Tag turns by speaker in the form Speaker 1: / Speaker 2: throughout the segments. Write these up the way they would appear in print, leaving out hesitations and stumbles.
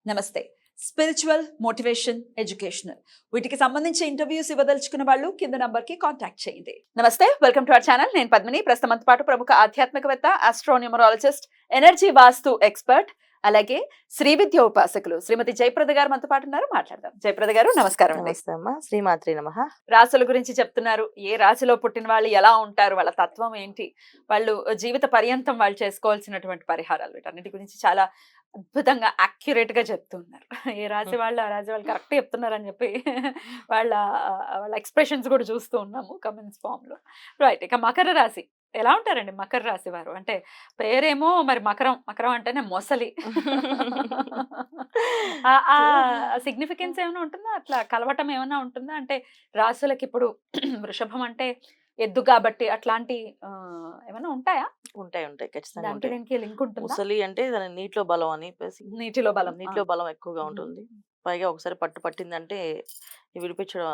Speaker 1: నమస్తే. Spiritual, motivation, educational వీటికి సంబంధించి ఇంటర్వ్యూస్ ఇవ్వదలుచుకున్న వాళ్ళు కింద నంబర్ కి కాంటాక్ట్ చేయండి. నమస్తే, వెల్కమ్ టు అవర్ ఛానల్. నేను పద్మిని. ప్రస్తుతం మనతో పాటు ప్రముఖ ఆధ్యాత్మికవేత్త, ఆస్ట్రోన్యూమరాలజిస్ట్, ఎనర్జీ వాస్తు ఎక్స్పర్ట్, అలాగే శ్రీ విద్య ఉపాసకులు శ్రీమతి జయప్రద గారు మనతో పాటు ఉన్నారు. మాట్లాడదాం. జయప్రద గారు నమస్కారం అండి.
Speaker 2: నమస్తే అమ్మా, శ్రీమాత్రి నమః.
Speaker 1: రాశుల గురించి చెప్తున్నారు. ఏ రాశిలో పుట్టిన వాళ్ళు ఎలా ఉంటారు, వాళ్ళ తత్వం ఏంటి, వాళ్ళు జీవిత పర్యంతం వాళ్ళు చేసుకోవాల్సినటువంటి పరిహారాలు, వీటన్నిటి గురించి చాలా అద్భుతంగా యాక్యురేట్ గా చెప్తున్నారు. ఏ రాశి వాళ్ళు ఆ రాశి వాళ్ళు కరెక్ట్ చెప్తున్నారని చెప్పి వాళ్ళ వాళ్ళ ఎక్స్ప్రెషన్స్ కూడా చూస్తూ ఉన్నాము కమెంట్స్ ఫామ్ లో. రైట్, ఇక మకర రాశి ఎలా ఉంటారండి? మకర రాశి వారు అంటే పేరేమో మరి మకరం, మకరం అంటేనే మొసలి. ఆ సిగ్నిఫికెన్స్ ఏమైనా ఉంటుందా? అట్లా కలవటం ఏమైనా ఉంటుందా? అంటే రాశులకి ఇప్పుడు వృషభం అంటే ఎద్దు కాబట్టి అట్లాంటి ఏమైనా ఉంటాయా?
Speaker 2: ఉంటాయి ఉంటాయి ఖచ్చితంగా
Speaker 1: దానికి
Speaker 2: ఉంటాయి.
Speaker 1: దీనికి లింక్ ఉంటుందా?
Speaker 2: ముసలి అంటే దాని నీటిలో బలం అని చెప్పేసి,
Speaker 1: నీటిలో బలం.
Speaker 2: నీటిలో బలం ఎక్కువగా ఉంటుంది. పైగా ఒకసారి పట్టు పట్టిందంటే విడిపించడం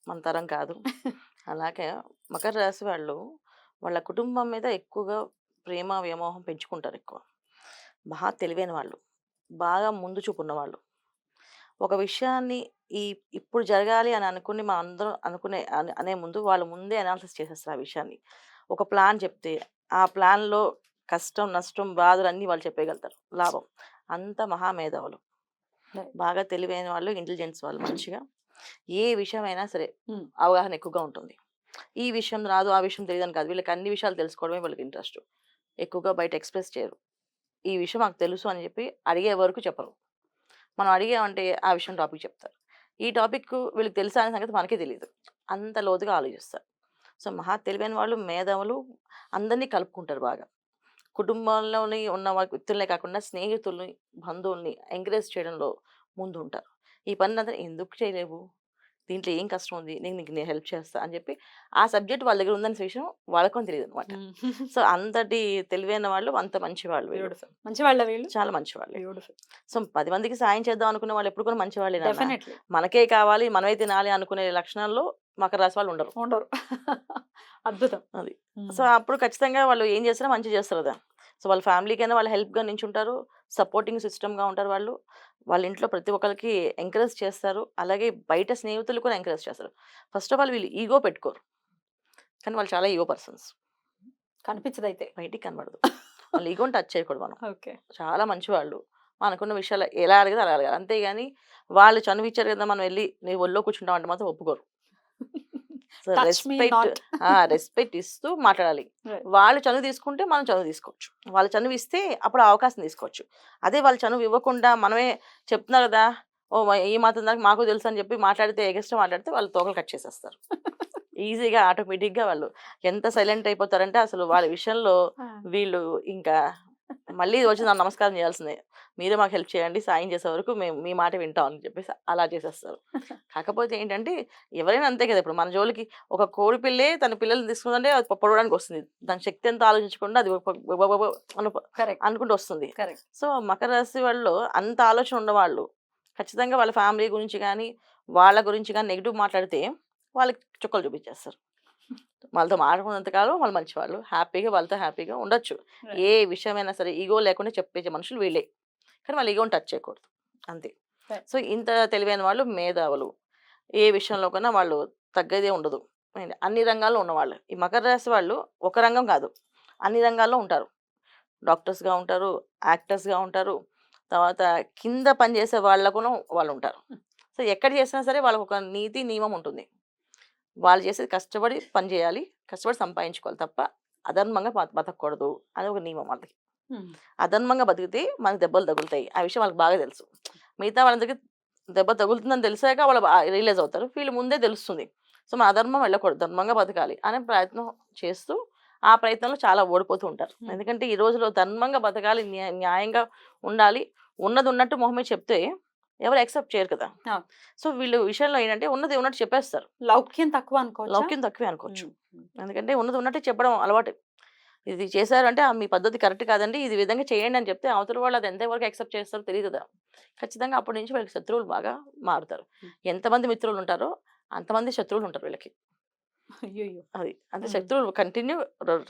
Speaker 2: మన తరం కాదు. అలాగే మకర రాశి వాళ్ళు వాళ్ళ కుటుంబం మీద ఎక్కువగా ప్రేమ వ్యామోహం పెంచుకుంటారు. ఎక్కువ బాగా తెలివైన వాళ్ళు, బాగా ముందు చూపు ఉన్నవాళ్ళు. ఒక విషయాన్ని ఈ ఇప్పుడు జరగాలి అని అనుకుని మనం అందరం అనే ముందు వాళ్ళు ముందే అనాలిసిస్ చేసేస్తారు ఆ విషయాన్ని. ఒక ప్లాన్ చెప్తే ఆ ప్లాన్‌లో కష్టం, నష్టం, బాధలు అన్నీ వాళ్ళు చెప్పేయగలుగుతారు. లాభం. అంత మహామేధావులు.
Speaker 1: Right.
Speaker 2: బాగా తెలివైన వాళ్ళు, ఇంటెలిజెన్స్ వాళ్ళు మంచిగా. ఏ విషయమైనా సరే
Speaker 1: Hmm.
Speaker 2: అవగాహన ఎక్కువగా ఉంటుంది. ఈ విషయం రాదు, ఆ విషయం తెలీదని కాదు. వీళ్ళకి అన్ని విషయాలు తెలుసుకోవడమే వాళ్ళకి ఇంట్రెస్ట్. ఎక్కువగా బయట ఎక్స్‌ప్రెస్ చేయరు. ఈ విషయం మాకు తెలుసు అని చెప్పి అడిగే వరకు చెప్పరు. మనం అడిగామంటే ఆ విషయం టాపిక్ చెప్తారు. ఈ టాపిక్ వీళ్ళకి తెలుసా అనే సంగతి మనకే తెలీదు. అంత లోతుగా ఆలోచిస్తారు. సో, మహా తెలివైన వాళ్ళు, మేధావులు, అందరినీ కలుపుకుంటారు బాగా. కుటుంబంలోని ఉన్న వ్యక్తులనే కాకుండా స్నేహితుల్ని, బంధువుల్ని ఎంకరేజ్ చేయడంలో ముందుంటారు. ఈ పనినంతా ఎందుకు చేయలేవు? దీంట్లో ఏం కష్టం ఉంది? నేను హెల్ప్ చేస్తా అని చెప్పి ఆ సబ్జెక్ట్ వాళ్ళ దగ్గర ఉందనే విషయం వాళ్ళకి తెలీదనమాట. సో, అంతటి తెలివైన వాళ్ళు, అంత మంచివాళ్ళు వీళ్ళు.
Speaker 1: బ్యూటిఫుల్. మంచి వాళ్ళ వీళ్ళు.
Speaker 2: చాలా మంచివాళ్ళే.
Speaker 1: బ్యూటిఫుల్.
Speaker 2: సో, 10 మందికి సాయం చేద్దాం అనుకునే వాళ్ళు ఎప్పుడు కూడా మంచివాళ్ళే నాన్న.
Speaker 1: డెఫినెట్లీ
Speaker 2: మనకే కావాలి, మనమే తినాలి అనుకునే లక్షణాల్లో మకర రాశి వాళ్ళు ఉండరు.
Speaker 1: ఉండరు. అద్భుతం.
Speaker 2: అది.
Speaker 1: Hmm.
Speaker 2: సో, అప్పుడు ఖచ్చితంగా వాళ్ళు ఏం చేసినా మంచి చేస్తారు కదా! సో, వాళ్ళ ఫ్యామిలీకైనా వాళ్ళు హెల్ప్‌గా నించుంటారు. సపోర్టింగ్ సిస్టమ్‌గా ఉంటారు వాళ్ళు. వాళ్ళ ఇంట్లో ప్రతి ఒక్కళ్ళకి ఎంకరేజ్ చేస్తారు. అలాగే బయట స్నేహితులు కూడా ఎంకరేజ్ చేస్తారు. ఫస్ట్ ఆఫ్ ఆల్ వీళ్ళు ఈగో పెట్టుకోరు. కానీ వాళ్ళు చాలా ఈగో పర్సన్స్.
Speaker 1: కనిపించదైతే.
Speaker 2: బయటికి కనబడదు. వాళ్ళ ఈగోని టచ్ చేయకూడదు మనం.
Speaker 1: ఓకే.
Speaker 2: చాలా మంచివాళ్ళు. మనకున్న విషయాలు ఎలా అడిగితే అలా అడగాలి. అంతేగాని వాళ్ళు చనువిచ్చారు కదా! మనం వెళ్లి నీ ఒళ్ళో కూర్చుంటాం అంటే మాత్రం ఒప్పుకోరు. So,
Speaker 1: touch me not.
Speaker 2: Respect ఇస్తూ మాట్లాడాలి.
Speaker 1: Right.
Speaker 2: వాళ్ళు చనువు తీసుకుంటే మనం చనువు తీసుకోవచ్చు. వాళ్ళు చనువు ఇస్తే అప్పుడు ఆ అవకాశం తీసుకోవచ్చు. అదే వాళ్ళు చనువు ఇవ్వకుండా మనమే చెప్తున్నారు కదా! ఓహ్! ఈ మాత్రం దాకా మాకు తెలుసు అని చెప్పి మాట్లాడితే ఎగస్ట్రా మాట్లాడితే వాళ్ళు తోకలు కట్ చేసేస్తారు. ఈజీగా ఆటోమేటిక్‌గా వాళ్ళు ఎంత సైలెంట్ అయిపోతారంటే అసలు వాళ్ళ విషయంలో వీళ్ళు ఇంకా మళ్ళీ వచ్చి నాకు నమస్కారం చేయాల్సిందే. మీరే మాకు హెల్ప్ చేయండి. సాయం చేసే వరకు మేము మీ మాట వింటాం అని చెప్పేసి అలా చేసేస్తారు. కాకపోతే ఏంటంటే ఎవరైనా అంతే కదా! ఇప్పుడు మన జోలికి ఒక కోడి పిల్లే తన పిల్లల్ని తీసుకుందంటే అది పొడవడానికి వస్తుంది. దాని శక్తి ఎంతో ఆలోచించకుండా అది
Speaker 1: కరెక్ట్.
Speaker 2: అనుకుంటూ వస్తుంది.
Speaker 1: కరెక్ట్.
Speaker 2: సో, మకర రాశి వాళ్ళు అంత ఆలోచన ఉన్నవాళ్ళు ఖచ్చితంగా వాళ్ళ ఫ్యామిలీ గురించి గానీ, వాళ్ళ గురించి గానీ నెగెటివ్ మాట్లాడితే వాళ్ళకి చుక్కలు చూపించేస్తారు. వాళ్ళతో మాట్లాడుకున్నంత కాలం వాళ్ళు మంచివాళ్ళు. వాళ్ళతో హ్యాపీగా ఉండొచ్చు.
Speaker 1: Right.
Speaker 2: ఏ విషయమైనా సరే ఇగో లేకుండా చెప్పే మనుషులు వీళ్ళే. కానీ వాళ్ళ ఇగోని టచ్ చేయకూడదు. అంతే.
Speaker 1: Right.
Speaker 2: సో, ఇంత తెలివైన వాళ్ళు మేధావులు. ఏ విషయంలో కన్నా వాళ్ళు తగ్గేదే ఉండదు. అన్ని రంగాల్లో ఉన్నవాళ్ళు. ఈ మకర రాశి వాళ్ళు ఒక రంగం కాదు. అన్ని రంగాల్లో ఉంటారు. డాక్టర్స్‌గా ఉంటారు, యాక్టర్స్‌గా ఉంటారు. తర్వాత కింద పనిచేసే వాళ్ళకును వాళ్ళుంటారు. సో, ఎక్కడ చేసినా సరే వాళ్ళకొక నీతి, నియమం ఉంటుంది. వాళ్ళు చేసేది కష్టపడి పని చేయాలి. కష్టపడి సంపాదించుకోవాలి తప్ప అధర్మంగా బతకూడదు అని ఒక నియమం వాళ్ళకి.
Speaker 1: Hmm.
Speaker 2: అధర్మంగా బతికితే మనకు దెబ్బలు తగులుతాయి. ఆ విషయం వాళ్ళకి బాగా తెలుసు. మిగతా వాళ్ళందరికీ దెబ్బ తగులుతుందని తెలిసాక వాళ్ళు రియలైజ్ అవుతారు. వీళ్ళు ముందే తెలుస్తుంది. సో, మనం అధర్మం వెళ్ళకూడదు. ధర్మంగా బతకాలి అనే ప్రయత్నం చేస్తూ ఆ ప్రయత్నంలో చాలా ఓడిపోతూ ఉంటారు.
Speaker 1: Hmm.
Speaker 2: ఎందుకంటే ఈ రోజుల్లో ధర్మంగా బతకాలి, న్యాయంగా ఉండాలి. ఉన్నది ఉన్నట్టు మొహమే చెప్తే ఎవరు యాక్సెప్ట్ చేయరు కదా!
Speaker 1: అవును.
Speaker 2: సో, వీళ్ళు విషయంలో ఏంటంటే ఉన్నది ఉన్నట్టు చెప్పేస్తారు.
Speaker 1: లౌక్యం తక్కువ అనుకోవచ్చా?
Speaker 2: లౌక్యం తక్కువే అనుకోవచ్చు.
Speaker 1: Hmm.
Speaker 2: ఎందుకంటే ఉన్నది ఉన్నట్టే చెప్పడం అలవాటు. ఇది చేశారు అంటే మీ పద్ధతి కరెక్ట్ కాదండి. ఇది విధంగా చేయండి అని చెప్తే అవతల వాళ్ళు అది ఎంతవరకు యాక్సెప్ట్ చేస్తారో తెలీదు కదా! ఖచ్చితంగా అప్పటి నుంచి వీళ్ళకి శత్రువులు బాగా మారుతారు.
Speaker 1: Hmm.
Speaker 2: ఎంతమంది మిత్రులు ఉంటారో అంతమంది శత్రువులు ఉంటారు వీళ్ళకి.
Speaker 1: అయ్యయ్యో!
Speaker 2: అది. అంటే
Speaker 1: Hmm.
Speaker 2: శత్రువులు కంటిన్యూ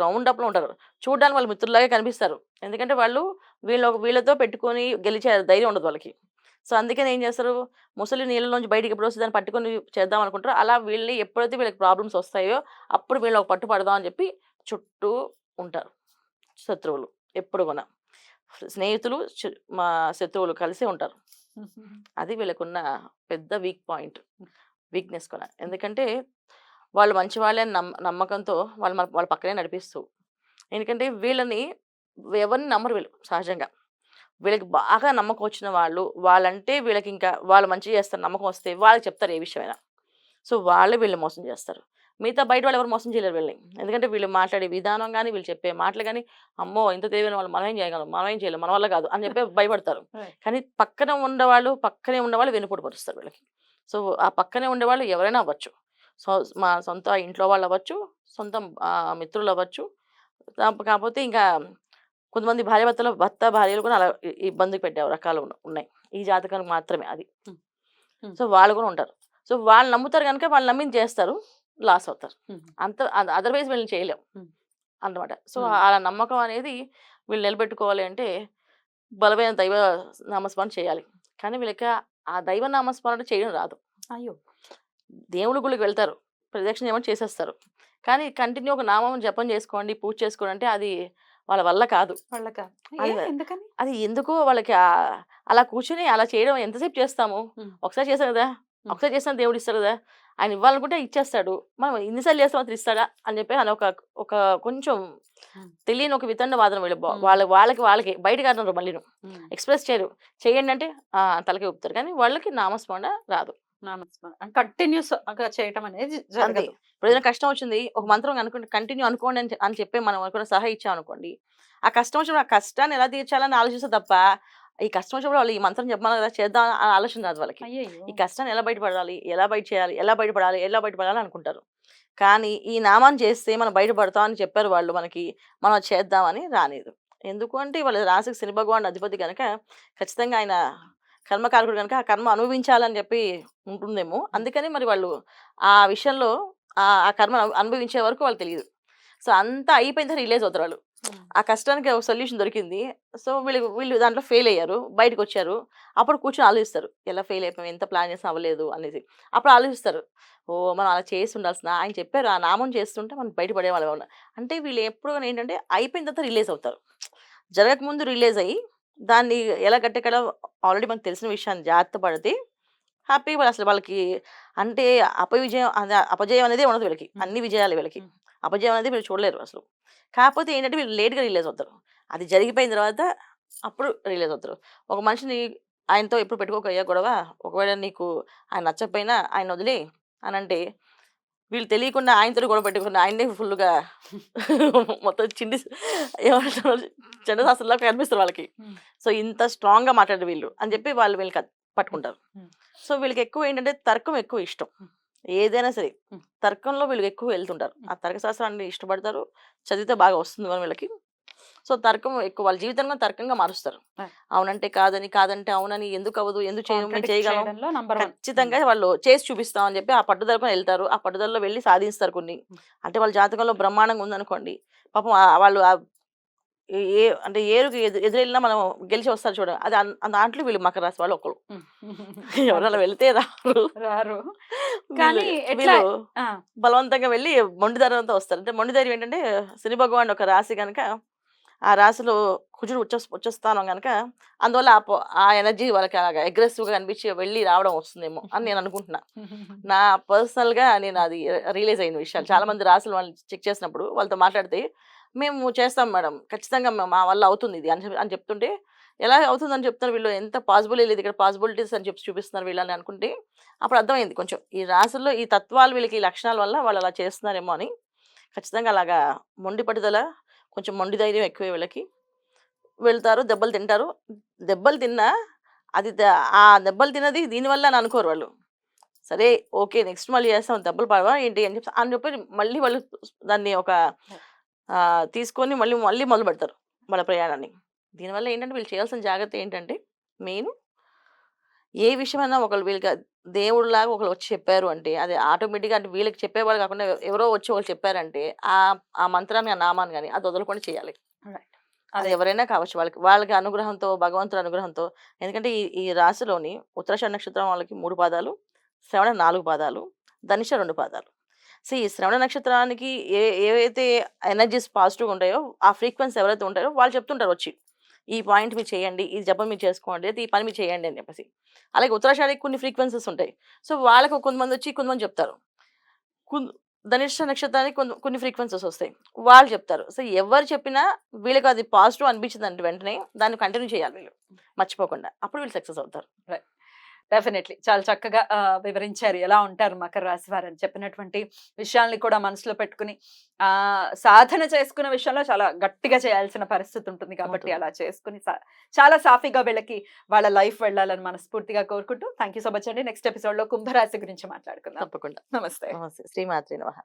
Speaker 2: రౌండ్ అప్‌లో ఉంటారు. చూడ్డానికి వాళ్ళు మిత్రుల్లాగే కనిపిస్తారు. ఎందుకంటే వాళ్ళు వీళ్ళతో పెట్టుకొని గెలిచే ధైర్యం ఉండదు వాళ్ళకి. సో అందుకని ఏం చేస్తారు, ముసలి నీళ్ళలోంచి బయటికి ఎప్పుడు వస్తే దాన్ని పట్టుకొని చేద్దాం అనుకుంటారో, అలా వీళ్ళని ఎప్పుడైతే వీళ్ళకి ప్రాబ్లమ్స్ వస్తాయో అప్పుడు వీళ్ళు ఒక పట్టు పడదాం అని చెప్పి చుట్టూ ఉంటారు శత్రువులు. ఎప్పుడు కూడా స్నేహితులు మా శత్రువులు కలిసి ఉంటారు. అది వీళ్ళకున్న పెద్ద వీక్నెస్ కూడా. ఎందుకంటే వాళ్ళు మంచి వాళ్ళే అని నమ్మకంతో వాళ్ళ పక్కనే నడిపిస్తూ, ఎందుకంటే వీళ్ళని ఎవరిని నమ్మరు వీళ్ళు సహజంగా. వీళ్ళకి బాగా నమ్మకం వచ్చిన వాళ్ళంటే వీళ్ళకి ఇంకా వాళ్ళు మంచి చేస్తారు నమ్మకం వస్తే వాళ్ళకి చెప్తారు ఏ విషయమైనా. సో వాళ్ళే వీళ్ళని మోసం చేస్తారు. మిగతా బయట వాళ్ళు ఎవరు మోసం చేయలేరు వీళ్ళని. ఎందుకంటే వీళ్ళు మాట్లాడే విధానం గానీ, వీళ్ళు చెప్పే మాటలు గానీ, అమ్మో! ఇంత తెలివైన వాళ్ళు మనం ఏం చేయగలం, మనం ఏం చేయలేం, మన వల్ల కాదు అని చెప్పి భయపడతారు.
Speaker 1: Right.
Speaker 2: కానీ పక్కనే ఉన్నవాళ్ళు వెన్నుపోటు పొడుస్తారు వీళ్ళకి. సో ఆ పక్కనే ఉండేవాళ్ళు ఎవరైనా అవ్వచ్చు. సో మా సొంత ఇంట్లో వాళ్ళు అవ్వచ్చు, సొంత మిత్రులు అవ్వచ్చు. కాకపోతే ఇంకా కొంతమంది భర్త భార్యలు కూడా అలా ఇబ్బంది పెట్టే రకాలు ఉన్నాయి. ఈ జాతకానికి మాత్రమే అది.
Speaker 1: Hmm. Hmm.
Speaker 2: సో వాళ్ళు కూడా ఉంటారు. సో వాళ్ళు నమ్ముతారు గనుక వాళ్ళు నమ్మింది చేస్తారు. లాస్ అవుతారు.
Speaker 1: Hmm.
Speaker 2: అదర్‌వైజ్ వీళ్ళని చేయలేం
Speaker 1: హ్మ్.
Speaker 2: అన్నమాట. సో
Speaker 1: హ్మ్.
Speaker 2: అలా నమ్మకం అనేది వీళ్ళు నిలబెట్టుకోవాలి అంటే బలమైన దైవ నామస్మరణ చేయాలి. కానీ వీళ్ళకి ఆ దైవ నామస్మరణ చేయడం రాదు.
Speaker 1: అయ్యో!
Speaker 2: దేవుడి గుడికి వెళ్తారు. ప్రదక్షిణ చేయమని చేసేస్తారు. కానీ కంటిన్యూ ఒక నామం జపం చేసుకోండి, పూజ చేసుకోండి అంటే అది వాళ్ళ వల్ల కాదు.
Speaker 1: వాళ్ళకా?
Speaker 2: అది
Speaker 1: ఎందుకని?
Speaker 2: అది ఎందుకో వాళ్ళకి అలా కూర్చొని అలా చేయడం ఎంతసేపు చేస్తాము?
Speaker 1: హ్మ్.
Speaker 2: ఒకసారి చేసాం కదా! ఒకసారి చేసినా దేవుడు ఇస్తాడు కదా! ఆయన ఇవ్వాలనుకుంటే ఇచ్చేస్తాడు. మనం ఎన్ని సార్లు చేస్తే మాత్రం ఇస్తాడా? అని చెప్పి అని ఒక కొంచెం
Speaker 1: హ్మ్.
Speaker 2: తెలియని ఒక వితండ వాదన వీళ్ళు
Speaker 1: హ్మ్.
Speaker 2: వాళ్ళకి బయటకి అనరు మళ్ళీను.
Speaker 1: హ్మ్.
Speaker 2: ఎక్స్‌ప్రెస్ చేయరు. చేయండి అంటే తలకాయ ఊపుతారు. కానీ వాళ్ళకి నామస్మరణ రాదు.
Speaker 1: నామస్మరణ కంటిన్యూస్‌గా చేయటం అనేది
Speaker 2: అంతే.
Speaker 1: జరగదు.
Speaker 2: ఇప్పుడు ఏదైనా కష్టం వచ్చింది. ఒక మంత్రం కంటిన్యూ అనుకోండి అని చెప్పి మనం అనుకున్న సలహా ఇచ్చామనుకోండి. ఆ కష్టం వచ్చినప్పుడు ఆ కష్టాన్ని ఎలా తీర్చాలని ఆలోచిస్తారు తప్ప, ఈ కష్టం వచ్చినప్పుడు వాళ్ళు ఈ మంత్రం చెప్పమన్నారు కదా! చేద్దాం అని ఆలోచన రాదు వాళ్ళకి.
Speaker 1: అయ్యయ్యో!
Speaker 2: ఈ కష్టాన్ని ఎలా బయటపడాలి? ఎలా బయట చేయాలి? ఎలా బయటపడాలి అనుకుంటారు. కానీ ఈ నామాన్ని చేస్తే మనం బయటపడతాం అని చెప్పారు వాళ్ళు మనకి. మనం అది చేద్దామని రాలేదు. ఎందుకు అంటే వాళ్ళ రాశికి శని భగవానుడు అధిపతి గనక ఖచ్చితంగా ఆయన కర్మకారకుడు గనక ఆ కర్మ అనుభవించాలని చెప్పి ఉంటుందేమో. అందుకని మరి వాళ్ళు ఆ విషయంలో ఆ కర్మను అనుభవించే వరకు వాళ్ళకి తెలీదు. సో అంతా అయిపోయిన తర్వాత రిలీజ్ అవుతారు వాళ్ళు.
Speaker 1: హ్మ్.
Speaker 2: ఆ కష్టానికి ఒక సొల్యూషన్ దొరికింది. సో వీళ్ళు దాంట్లో ఫెయిల్ అయ్యారు. బయటకొచ్చారు. అప్పుడు కూర్చొని ఆలోచిస్తారు. ఎలా ఫెయిల్ అయిపోయాం? ఎంత ప్లాన్ చేసినా అవ్వలేదు అనేసి. అప్పుడు ఆలోచిస్తారు. ఓహ్! మనం అలా చేసి ఉండాల్సిన ఆయన చెప్పారు. ఆ నామం చేస్తుంటే మనం బయట పడేవాళ్ళం. అంటే వీళ్ళు ఎప్పుడు గాని ఏంటంటే అయిపోయిన తర్వాత రిలీజ్ అవుతారు. జరగకముందు రిలీజ్ అయ్యి దాన్ని ఎలా గట్టెక్కడో ఆల్రెడీ మనకు తెలిసిన విషయాన్ని జాగ్రత్త పడితే హ్యాపీగా వాళ్ళకి అంటే అపజయం అనేదే ఉండదు వీళ్ళకి.
Speaker 1: హ్మ్.
Speaker 2: అన్ని విజయాలే వీళ్ళకి.
Speaker 1: హ్మ్.
Speaker 2: అపజయం అనేది వీళ్ళు చూడలేరు అసలు. కాకపోతే ఏంటంటే వీళ్ళు లేట్‌గా రిలీజ్ అవుతారు. అది జరిగిపోయిన తర్వాత అప్పుడు రిలీజ్ అవుతారు. ఒక మనిషిని ఆయనతో ఎప్పుడు పెట్టుకోకయ్యా గొడవ. ఒకవేళ నీకు ఆయన నచ్చకపోయినా ఆయన్ని వదిలేయి అనంటే వీళ్ళు తెలియకుండా ఆయనతోటి గొడవ పెట్టుకుని ఆయన్నే ఫుల్‌గా మొత్తం ఏమంటారు చండశాసనంలా కనిపిస్తారు వాళ్ళకి.
Speaker 1: హ్మ్.
Speaker 2: సో ఇంత స్ట్రాంగ్‌గా మాట్లాడారు వీళ్ళు అని చెప్పి వీళ్ళకి పట్టుకుంటారు.
Speaker 1: హ్మ్.
Speaker 2: సో వీళ్ళకి ఎక్కువ ఏంటంటే తర్కం ఎక్కువ ఇష్టం.
Speaker 1: హ్మ్.
Speaker 2: ఏదైనా సరే
Speaker 1: హ్మ్.
Speaker 2: తర్కంలో వీళ్ళు ఎక్కువ వెళ్తుంటారు.
Speaker 1: హ్మ్.
Speaker 2: ఆ తర్కశాస్త్రాన్ని ఇష్టపడతారు. చదివితే బాగా వస్తుంది వీళ్ళకి. సో తర్కం ఎక్కువ వాళ్ళ జీవితంలో తర్కంగా మారుస్తారు.
Speaker 1: ఆ!
Speaker 2: అవునంటే కాదని, కాదంటే అవునని, ఎందుకు అవ్వదు, ఎందుకు చేయము, మేము
Speaker 1: కాంట్రాడిక్ట్
Speaker 2: చేయగలం.
Speaker 1: చేయడంలో నంబర్ 1.
Speaker 2: ఖచ్చితంగా వాళ్ళు చేసి చూపిస్తాం అని చెప్పి ఆ పట్టుదలతో ఎళ్తారు. ఆ పట్టుదలలో వెళ్లి సాధిస్తారు కొన్ని.
Speaker 1: హ్మ్.
Speaker 2: అంటే వాళ్ళ జాతకంలో బ్రహ్మాండంగా ఉందనుకోండి. పాపం వాళ్ళు అంటే ఏరుకి ఎదురెళ్ళినా మనం గెలిచి వస్తారు చూడు. అది దాంట్లో వీళ్ళు మకర రాశి వాళ్ళు ఒకళ్ళు.
Speaker 1: హ్మ్.
Speaker 2: ఎవరైనా
Speaker 1: అద్భుతం.
Speaker 2: వెళ్తే రారు.
Speaker 1: రారు.
Speaker 2: వీళ్ళు
Speaker 1: కానీ ఎట్లా
Speaker 2: వీళ్ళు
Speaker 1: ఆ!
Speaker 2: బలవంతంగా వెళ్లి మొండి ధైర్యంతో వస్తారు. అంటే మొండి ధైర్యం ఏంటంటే శని భగవానుడు ఒక రాశి గనక ఆ రాశిలో కుజుడు ఉచ్చస్థానం గనక అందువల్ల ఆ ఎనర్జీ వాళ్ళకి అలాగా అగ్రెసివ్‌గా అనిపించి వెళ్లి రావడం వస్తుందేమో అని నేను అనుకుంటున్నా. నా పర్సనల్‌గా నేను అది రియలైజ్ అయిన విషయాలు. చాలా మంది రాసులు వాళ్ళని చెక్ చేసినప్పుడు వాళ్ళతో మాట్లాడితే, "మేము చేస్తాం మేడం. ఖచ్చితంగా మా వల్ల అవుతుంది ఇది" అని చెప్తుంటే, ఎలా అవుతుందని చెప్తున్నారు వీళ్ళు ఎంత పాసిబులే లేదు ఇక్కడ పాసిబిలిటీస్ అని చెప్పి చూపిస్తున్నారు వీళ్ళని అనుకుంటే, అప్పుడు అర్థమైంది కొంచెం. ఈ రాసుల్లో ఈ తత్వాలు వీళ్ళకి ఈ లక్షణాల వల్ల వాళ్ళు అలా చేస్తున్నారేమో అని. ఖచ్చితంగా అలాగా మొండి పట్టుదల, కొంచెం మొండి ధైర్యం ఎక్కువే వీళ్ళకి. వెళ్తారు, దెబ్బలు తింటారు. దెబ్బలు తిన్నా అది ఆ దెబ్బలు తిన్నది దీనివల్ల అని అనుకోరు వాళ్ళు. సరే ఓకే. నెక్స్ట్ మళ్ళీ చేస్తాం. దెబ్బలు పడవా ఏంటి అని చెప్పి మళ్ళీ వాళ్ళు దాన్ని ఒక తీసుకొని మళ్ళీ మళ్ళీ మొదలుపెడతారు వాళ్ళ ప్రయాణాన్ని. దీనివల్ల ఏంటంటే వీళ్ళు చేయాల్సిన జాగ్రత్త ఏంటంటే మెయిన్ ఏ విషయమైనా ఒకళ్ళు వీళ్ళకి దేవుడిలాగా ఒకళ్ళు వచ్చి చెప్పారు అంటే అది ఆటోమేటిక్‌గా అంటే వీళ్ళకి చెప్పేవాళ్ళు కాకుండా ఎవరో వచ్చి ఒకళ్ళు చెప్పారంటే ఆ మంత్రాన్ని, ఆ నామాన్ని గాని అది వదలకుండా చేయాలి.
Speaker 1: రైట్.
Speaker 2: అది
Speaker 1: అదే.
Speaker 2: ఎవరైనా కావచ్చు. వాళ్ళకి అనుగ్రహంతో, భగవంతుడి అనుగ్రహంతో. ఎందుకంటే ఈ రాశిలోని ఉత్తరాషాఢ నక్షత్రం వాళ్ళకి 3 పాదాలు, శ్రవణ 4 పాదాలు, ధనిష్ట 2 పాదాలు. ఈ శ్రవణ నక్షత్రానికి ఏవైతే ఎనర్జీస్ పాజిటివ్‌గా ఉంటాయో, ఆ ఫ్రీక్వెన్సీ ఎవరైతే ఉంటారో వాళ్ళు చెప్తుంటారు వచ్చి. ఈ పాయింట్ మీరు చేయండి, ఈ జపం మీరు చేసుకోండి, లేదా ఈ పని మీరు చేయండి అని చెప్పేసి. అలాగే ఉత్తరాషాఢకి కొన్ని ఫ్రీక్వెన్సీస్ ఉంటాయి. సో, వాళ్ళకి కొంతమందొచ్చి కొంతమంది చెప్తారు. కున్ ధనిష్ట నక్షత్రానికి కొన్ని ఫ్రీక్వెన్సీస్ వస్తాయి. వాళ్ళు చెప్తారు. సో, ఎవరు చెప్పినా వీళ్ళకి అది పాజిటివ్ అనిపించిందంటే వెంటనే దాన్ని కంటిన్యూ చేయాలి వీళ్ళు. మర్చిపోకుండా. అప్పుడు వీళ్ళు సక్సెస్ అవుతారు.
Speaker 1: డెఫినెట్లీ చాలా చక్కగా వివరించారు ఎలా ఉంటారు మకర రాశి వారు అని చెప్పినటువంటి విషయాల్ని కూడా మనసులో పెట్టుకుని సాధన చేసుకునే విషయంలో చాలా గట్టిగా చేయాల్సిన పరిస్థితి ఉంటుంది కాబట్టి
Speaker 2: ఉంటుంది.
Speaker 1: అలా చేసుకుని చాలా సాఫీగా వీళ్ళకి వాళ్ళ లైఫ్ వెళ్ళాలని మనస్ఫూర్తిగా కోరుకుంటూ థ్యాంక్ యూ సో మచ్ అండి. నెక్స్ట్ ఎపిసోడ్ లో కుంభరాశి గురించి మాట్లాడుకుందాం.
Speaker 2: తప్పకుండా.
Speaker 1: నమస్తే.
Speaker 2: నమస్తే. శ్రీమాత్రే నమః.